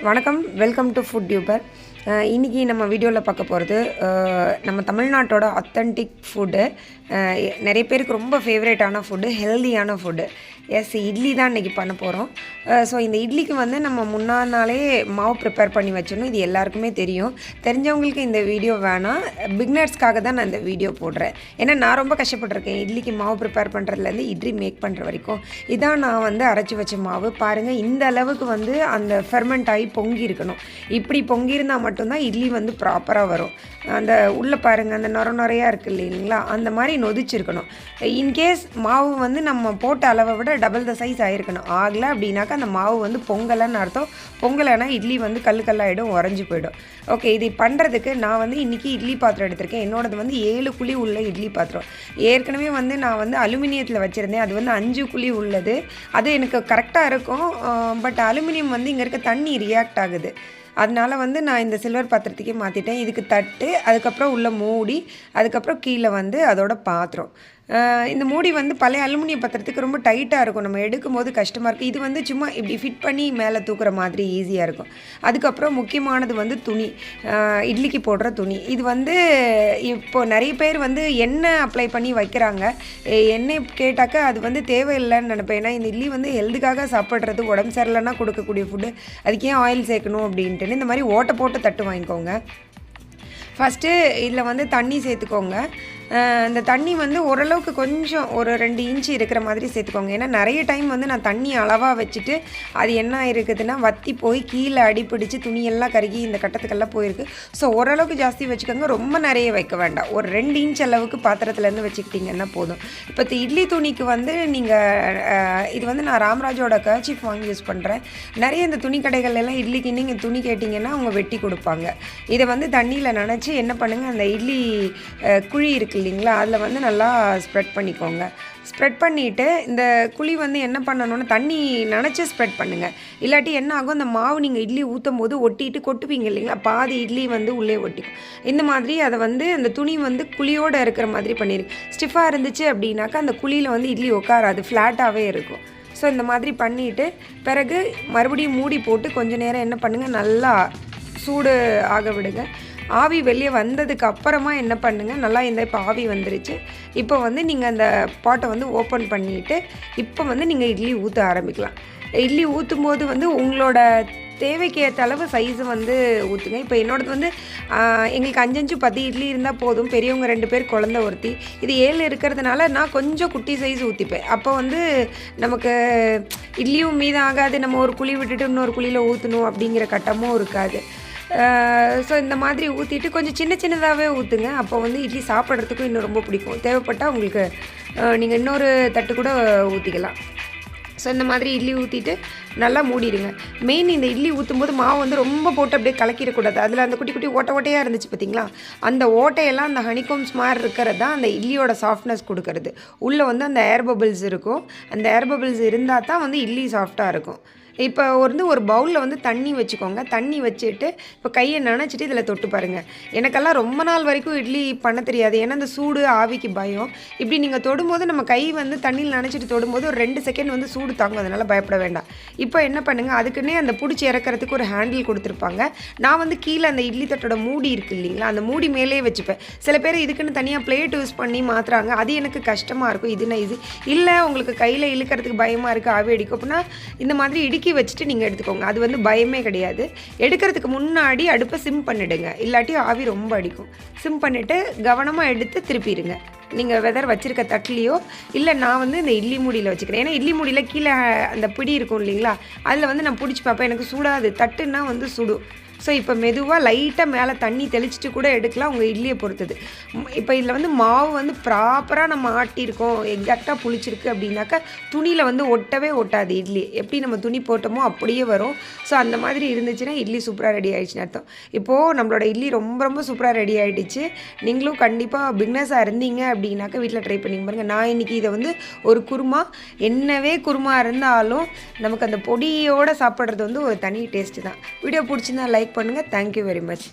வணக்கம், welcome to food tuber. இன்றைக்கி நம்ம வீடியோவில் பார்க்க போகிறது நம்ம தமிழ்நாட்டோட அத்தன்டிக் ஃபுட்டு. நிறைய பேருக்கு ரொம்ப ஃபேவரேட்டான ஃபுட்டு, ஹெல்தியான ஃபுட்டு. இட்லி தான் இன்றைக்கி பண்ண போகிறோம். ஸோ இந்த இட்லிக்கு வந்து நம்ம முன்னாள் நாளே மாவு ப்ரிப்பேர் பண்ணி வச்சிடணும். இது எல்லாருக்குமே தெரியும். தெரிஞ்சவங்களுக்கு இந்த வீடியோ வேணாம், பிகினர்ஸ்க்காக தான் நான் இந்த வீடியோ போடுறேன். ஏன்னா நான் ரொம்ப கஷ்டப்பட்டிருக்கேன் இட்லிக்கு மாவு ப்ரிப்பேர் பண்ணுறதுலேருந்து இட்லி மேக் பண்ணுற வரைக்கும். இதான் நான் வந்து அரைச்சி வச்ச மாவு. பாருங்கள், இந்த அளவுக்கு வந்து அந்த ஃபெர்மெண்ட் ஆகி பொங்கி இருக்கணும். இப்படி பொங்கியிருந்தால் மட்டும்தான் இட்லி வந்து ப்ராப்பராக வரும். அந்த உள்ளே பாருங்கள், அந்த நொறையாக இருக்குது இல்லைங்களா, அந்த மாதிரி நொதிச்சிருக்கணும். இன்கேஸ் மாவு வந்து நம்ம போட்ட அளவை விட டபுள் த சைஸ் ஆகிருக்கணும். ஆகலை அப்படின்னாக்கா அந்த மாவு வந்து பொங்கலைன்னு அர்த்தம். பொங்கலைன்னா இட்லி வந்து கல்லாகிடும், உறைஞ்சி போயிடும். ஓகே, இது பண்ணுறதுக்கு நான் வந்து இன்றைக்கி இட்லி பாத்திரம் எடுத்திருக்கேன். என்னோடது வந்து 7 குழி உள்ள இட்லி பாத்திரம். ஏற்கனவே வந்து நான் வந்து அலுமினியத்தில் வச்சுருந்தேன். அது வந்து 5 குழி உள்ளது. அது எனக்கு கரெக்டாக இருக்கும். பட் அலுமினியம் வந்து இங்கே இருக்க தண்ணி ரியாக்ட் ஆகுது. அதனால் வந்து நான் இந்த சில்வர் பாத்திரத்துக்கே மாற்றிட்டேன். இதுக்கு தட்டு, அதுக்கப்புறம் உள்ள மூடி, அதுக்கப்புறம் கீழே வந்து அதோட பாத்திரம். இந்த மூடி வந்து பழைய அலுமினிய பாத்திரத்துக்கு ரொம்ப டைட்டாக இருக்கும், நம்ம எடுக்கும்போது கஷ்டமாக இருக்குது. இது வந்து சும்மா இப்படி ஃபிட் பண்ணி மேலே தூக்குற மாதிரி ஈஸியாக இருக்கும். அதுக்கப்புறம் முக்கியமானது வந்து துணி, இட்லிக்கு போடுற துணி. இது வந்து இப்போது நிறைய பேர் வந்து எண்ணெய் அப்ளை பண்ணி வைக்கிறாங்க. எண்ணெய் கேட்டாக்கா அது வந்து தேவையில்லைன்னு நினைப்பேன். ஏன்னா இந்த இட்லி வந்து ஹெல்த்துக்காக சாப்பிட்றது, உடம்பு சரியில்லைன்னா கொடுக்கக்கூடிய ஃபுட்டு. அதுக்கு ஏன் ஆயில் சேர்க்கணும் அப்படின்ட்டு இந்த மாதிரி ஓட்டை போட்டு தட்டு வாங்கிக்கோங்க. ஃபஸ்ட்டு இதில் வந்து தண்ணி சேர்த்துக்கோங்க. இந்த தண்ணி வந்து ஓரளவுக்கு கொஞ்சம் ஒரு 2 இன்ச்சு இருக்கிற மாதிரி சேர்த்துக்கோங்க. ஏன்னா நிறைய டைம் வந்து நான் தண்ணி அளவாக வச்சுட்டு அது என்ன இருக்குதுன்னா வற்றி போய் கீழே அடிப்பிடிச்சு துணியெல்லாம் கருகி இந்த கட்டத்துக்கெல்லாம் போயிருக்கு. ஸோ ஓரளவுக்கு ஜாஸ்தி வச்சுக்கோங்க, ரொம்ப நிறைய வைக்க வேண்டாம். ஒரு 2 இன்ச் அளவுக்கு பாத்திரத்துலேருந்து வச்சுக்கிட்டிங்கன்னா போதும். இப்போ இட்லி துணிக்கு வந்து நீங்கள் இது வந்து நான் ராம்ராஜோட கர்ச்சீஃப் வாங்கி யூஸ் பண்ணுறேன். நிறைய இந்த துணி கடைகள்லாம் இட்லிக்கு நீங்கள் துணி கேட்டிங்கன்னா அவங்க வெட்டி கொடுப்பாங்க. இதை வந்து தண்ணியில் நனைச்சி என்ன பண்ணுங்கள், அந்த இட்லி குழி இருக்கு இல்லைங்களா, அதில் வந்து நல்லா ஸ்ப்ரெட் பண்ணிக்கோங்க. ஸ்ப்ரெட் பண்ணிவிட்டு இந்த குழி வந்து என்ன பண்ணணும்னு தண்ணி நனைச்சி ஸ்ப்ரெட் பண்ணுங்கள். இல்லாட்டி என்ன ஆகும், அந்த மாவு நீங்கள் இட்லி ஊற்றும் போது ஒட்டிட்டு கொட்டுவீங்க இல்லைங்களா, பாதி இட்லி வந்து உள்ளே ஒட்டிக்கும். இந்த மாதிரி அதை வந்து அந்த துணி வந்து குழியோடு இருக்கிற மாதிரி பண்ணிடுங்க. ஸ்டிஃபாக இருந்துச்சு அப்படின்னாக்கா அந்த குழியில் வந்து இட்லி உட்காராது, ஃப்ளாட்டாகவே இருக்கும். ஸோ இந்த மாதிரி பண்ணிவிட்டு பிறகு மறுபடியும் மூடி போட்டு கொஞ்சம் நேரம் என்ன பண்ணுங்கள், நல்லா சூடு ஆக விடுங்க. ஆவி வெளியே வந்ததுக்கு அப்புறமா என்ன பண்ணுங்கள், நல்லா இப்போ ஆவி வந்துருச்சு. இப்போ வந்து நீங்கள் அந்த பாட்டை வந்து ஓப்பன் பண்ணிவிட்டு இப்போ வந்து நீங்கள் இட்லி ஊற்ற ஆரம்பிக்கலாம். இட்லி ஊற்றும் போது வந்து உங்களோட தேவைக்கு ஏற்ற அளவு சைஸு வந்து ஊற்றுங்க. இப்போ என்னோடது வந்து எங்களுக்கு 5 10 இட்லி இருந்தால் போதும். பெரியவங்க 2 பேர், குழந்த ஒருத்தி. இது 7 இருக்கிறதுனால நான் கொஞ்சம் குட்டி சைஸ் ஊற்றிப்பேன். அப்போ வந்து நமக்கு இட்லியும் மீதம் ஆகாது, நம்ம ஒரு குழி விட்டுட்டு இன்னொரு குழியில் ஊற்றணும் அப்படிங்கிற கட்டமும் இருக்காது. ஸோ இந்த மாதிரி ஊற்றிட்டு கொஞ்சம் சின்னதாகவே ஊற்றுங்க. அப்போ வந்து இட்லி சாப்பிட்றதுக்கும் இன்னும் ரொம்ப பிடிக்கும். தேவைப்பட்டால் உங்களுக்கு நீங்கள் இன்னொரு தட்டு கூட ஊற்றிக்கலாம். ஸோ இந்த மாதிரி இட்லி ஊற்றிட்டு நல்லா மூடிடுங்க. மெயின் இந்த இட்லி ஊற்றும் போது மாவு வந்து ரொம்ப போட்டு அப்படியே கலக்கிடக்கூடாது. அதில் அந்த குட்டி குட்டி ஓட்டையாக இருந்துச்சு பார்த்திங்களா, அந்த ஓட்டையெல்லாம் அந்த ஹனிகோம்ஸ் மாதிரி இருக்கிறது தான் அந்த இட்லியோட சாஃப்ட்னஸ் கொடுக்கறது. உள்ளே வந்து அந்த ஏர் பபிள்ஸ் இருக்கும். அந்த ஏர் பபிள்ஸ் இருந்தால் தான் வந்து இட்லி சாஃப்டாக இருக்கும். இப்போ வந்து ஒரு பவுலில் வந்து தண்ணி வச்சுக்கோங்க. தண்ணி வச்சுட்டு இப்போ கையை நனைச்சிட்டு இதில் தொட்டு பாருங்கள். எனக்கெல்லாம் ரொம்ப நாள் வரைக்கும் இட்லி பண்ண தெரியாது, ஏன்னா அந்த சூடு ஆவிக்கு பயம். இப்படி நீங்கள் தொடும்போது நம்ம கை வந்து தண்ணியில் நனைச்சிட்டு தொடும்போது ஒரு 2 செகண்ட் வந்து சூடு தாங்கும், அதனால் பயப்பட வேண்டாம். இப்போ என்ன பண்ணுங்கள், அதுக்குன்னே அந்த பிடிச்சி இறக்கிறதுக்கு ஒரு ஹேண்டில் கொடுத்துருப்பாங்க. நான் வந்து கீழே அந்த இட்லி தட்டோட மூடி இருக்குது இல்லைங்களா, அந்த மூடி மேலே வச்சுப்பேன். சில பேர் இதுக்குன்னு தனியாக பிளேட் யூஸ் பண்ணி மாற்றுறாங்க, அது எனக்கு கஷ்டமாக இருக்கும். இதுனா ஈஸி இல்லை, உங்களுக்கு கையில் இழுக்கிறதுக்கு பயமாக இருக்குது, ஆவி அடிக்கும் அப்படின்னா இந்த மாதிரி வச்சுட்டு நீங்கள் எடுத்துக்கோங்க. அது வந்து பயமே கிடையாது. எடுக்கிறதுக்கு முன்னாடி அடுப்பை சிம் பண்ணிவிடுங்க, இல்லாட்டி ஆவி ரொம்ப அடிக்கும். சிம் பண்ணிவிட்டு கவனமாக எடுத்து திருப்பிடுங்க. நீங்கள் வெதர் வச்சுருக்க தட்டுலையோ இல்லை, நான் வந்து இந்த இட்லி மூடியில் வச்சுக்கிறேன். ஏன்னா இட்லி மூடியில் கீழே அந்த பிடி இருக்கும் இல்லைங்களா, அதில் வந்து நான் பிடிச்சி பார்ப்பேன், எனக்கு சூடாது, தட்டுன்னா வந்து சுடும். ஸோ இப்போ மெதுவாக லைட்டாக மேலே தண்ணி தெளிச்சிட்டு கூட எடுக்கலாம், உங்கள் இட்லியை பொறுத்தது. இப்போ இதில் வந்து மாவு வந்து ப்ராப்பராக நம்ம ஆட்டியிருக்கோம், எக்ஸாக்டாக புளிச்சிருக்கு அப்படின்னாக்கா துணியில் வந்து ஒட்டவே ஒட்டாது. இட்லி எப்படி நம்ம துணி போட்டோமோ அப்படியே வரும். ஸோ அந்த மாதிரி இருந்துச்சுன்னா இட்லி சூப்பராக ரெடி ஆகிடுச்சுன்னு அர்த்தம். இப்போது நம்மளோட இட்லி ரொம்ப ரொம்ப சூப்பராக ரெடி ஆகிடுச்சு. நீங்களும் கண்டிப்பாக பிக்னஸாக இருந்தீங்க அப்படின்னாக்கா வீட்டில் ட்ரை பண்ணி பாருங்கள். நான் இன்றைக்கி இதை வந்து ஒரு குருமா, என்னவே குருமா இருந்தாலும் நமக்கு அந்த பொடியோடு சாப்பிட்றது வந்து ஒரு தனி டேஸ்ட்டு தான். வீடியோ பிடிச்சிருந்தா லைக் பண்ணுங்கள். Thank you very much.